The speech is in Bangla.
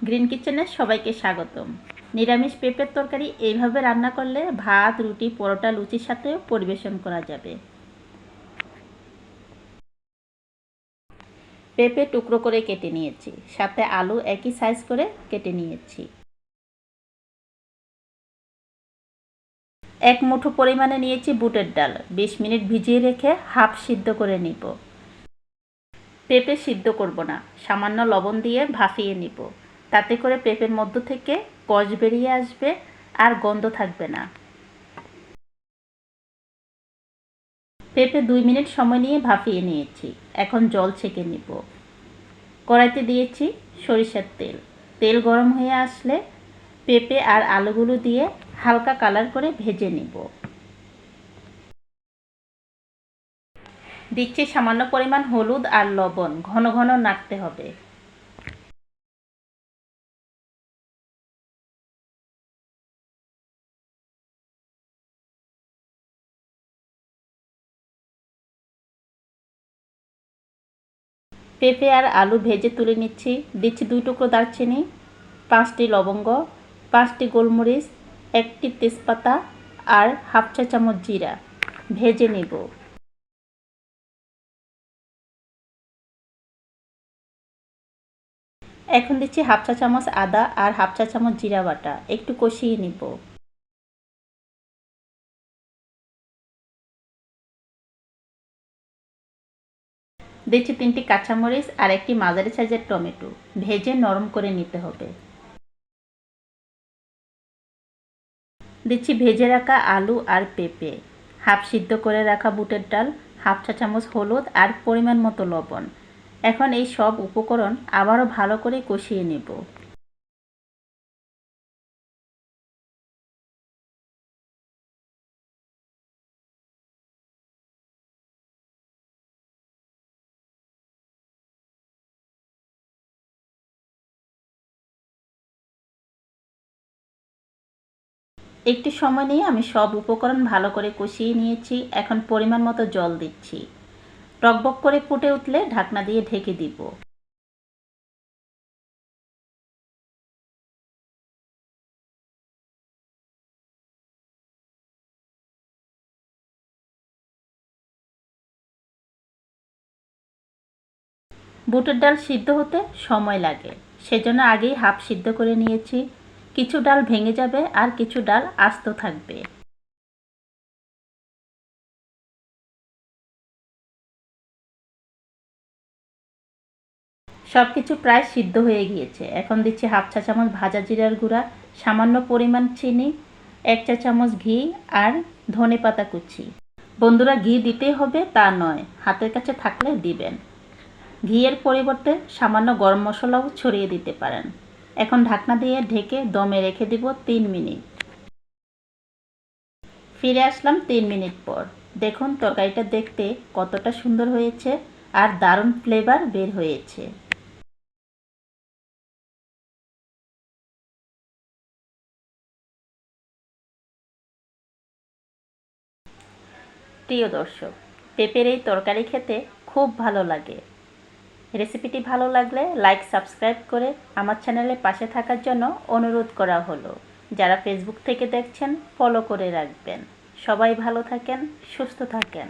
গ্রিন কিচেনে সবাইকে স্বাগতম। নিরামিষ পেঁপের তরকারি এইভাবে রান্না করলে ভাত, রুটি, পরোটা, লুচির সাথেও পরিবেশন করা যাবে। পেঁপে টুকরো করে কেটে নিয়েছি, সাথে আলু একই সাইজ করে কেটে নিয়েছি। এক মুঠো পরিমাণে নিয়েছি বুটের ডাল, 20 মিনিট ভিজিয়ে রেখে হাফ সিদ্ধ করে নিব। পেঁপে সিদ্ধ করব না, সামান্য লবণ দিয়ে ভাপিয়ে নিব। তাতে করে পেঁপের মধ্য থেকে কষ বেরিয়ে আসবে আর গন্ধ থাকবে না। পেঁপে 2 মিনিট সময় নিয়ে ভাপিয়ে নিয়েছি, এখন জল ছেঁকে নিব। কড়াইতে দিয়েছি সরিষার তেল। তেল গরম হয়ে আসলে পেঁপে আর আলুগুলো দিয়ে হালকা কালার করে ভেজে নিব। দিচ্ছি সামান্য পরিমাণ হলুদ আর লবণ, ঘন ঘন নাড়তে হবে। পেঁপে আর আলু ভেজে তুলে নিচ্ছি। দিচ্ছি 2 টুকরো দারচিনি, 5টি লবঙ্গ, 5টি গোলমরিচ, 1টি তেজপাতা আর হাফ চা চামচ জিরা ভেজে নেব। এখন দিচ্ছি হাফ চা চামচ আদা আর হাফ চা চামচ জিরা বাটা, একটু কষিয়ে নিব। দিচ্ছি 3টি কাঁচামরিচ আর একটি মাঝারি সাইজের টমেটো, ভেজে নরম করে নিতে হবে। দিচ্ছি ভেজে রাখা আলু আর পেঁপে, হাফ সিদ্ধ করে রাখা বুটের ডাল, হাফ চা চামচ হলুদ আর পরিমাণ মতো লবণ। এখন এই সব উপকরণ আবারও ভালো করে কষিয়ে নেব। একটু সময় নিয়ে আমি সব উপকরণ ভালো করে কষিয়ে নিয়েছি। এখন পরিমাণ মতো জল দিচ্ছি। টকবক করে ফুটে উঠলে ঢাকনা দিয়ে ঢেকে দিব। বুটের ডাল সিদ্ধ হতে সময় লাগে, সেজন্য আগেই হাফ সিদ্ধ করে নিয়েছি। কিছু ডাল ভেঙে যাবে আর কিছু ডাল আস্ত থাকবে। সব কিছু প্রায় সিদ্ধ হয়ে গিয়েছে। এখন দিচ্ছি হাফ চা চামচ ভাজা জিরার গুঁড়া, সামান্য পরিমাণ চিনি, 1 চা চামচ ঘি আর ধনেপাতা কুচি। বন্ধুরা, ঘি দিতেই হবে তা নয়, হাতের কাছে থাকলে দিবেন। ঘিয়ের পরিবর্তে সামান্য গরম মশলাও ছড়িয়ে দিতে পারেন। এখন ঢাকনা দিয়ে ঢেকে দমে রেখে দিব 3 মিনিট। ফিরে আসলাম 3 মিনিট পর। দেখুন তরকারিটা দেখতে কতটা সুন্দর হয়েছে আর দারুণ ফ্লেভার বের হয়েছে। প্রিয় দর্শক, পেঁপের এই তরকারি খেতে খুব ভালো লাগে। রেসিপিটি ভালো লাগলে লাইক, সাবস্ক্রাইব করে আমার চ্যানেলে পাশে থাকার জন্য অনুরোধ করা হলো। যারা ফেসবুক থেকে দেখছেন ফলো করে রাখবেন। সবাই ভালো থাকেন, সুস্থ থাকেন।